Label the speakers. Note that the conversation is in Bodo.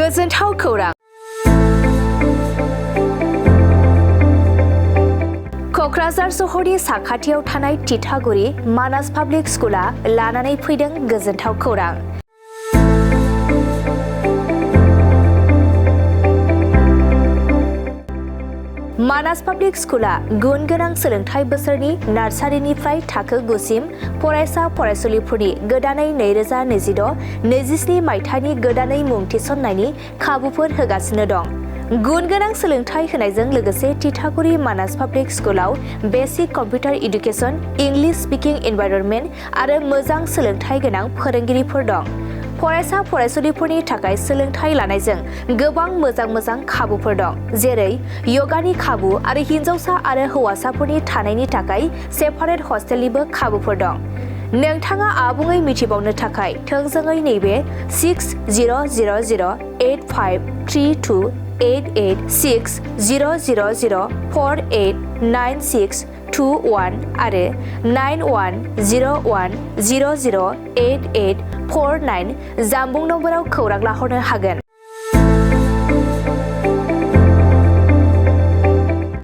Speaker 1: गोजोनथाव खौरां क'क्राझार सहरनि साखाथियाव थानाय तितागुरि मानास पाब्लिक स्कुला लानानै फैदों गोजोनथाव खौरां। मानास पाब्लिक स्कुला गुन गोनां सोलोंथाइ बोसोरनि नार्सारिनिफ्राय थाखो 9 सिम फरायसा फरायसुलिफोरनि गोदानै 2026-27 मायथाइनि गोदानै मुं थिसननायनि खाबुफोर होगासिनो दं। गुन गोनां सोलोंथाइ होनायजों लोगोसे तितागुरि मानास पाब्लिक स्कुलाव बेसिक कम्पिउटार इडुकेसन, इंलिश स्पीकिं एनवायरनमेन्ट आरो मोजां सोलोंथाइ गोनां फोरोंगिरिफोर दं। फरायसा फरायसुलिफोरनि थाखाय सोलोंथाइ लानायजों गोबां मोजां खाबुफोर दं, जेरै यगानि खाबु आरो हिन्जावसा आरो हौवासाफोरनि थानायनि थाखाय सेपारेट हस्टेलनिबो खाबुफोर दं। नोंथाङा आबुङै मिथिबावनो थाखाय थोंजोङै नैबे 600082386000489621 आरो 9101008849 जानबुं नम्बराव खौरां लाहरनो हागोन।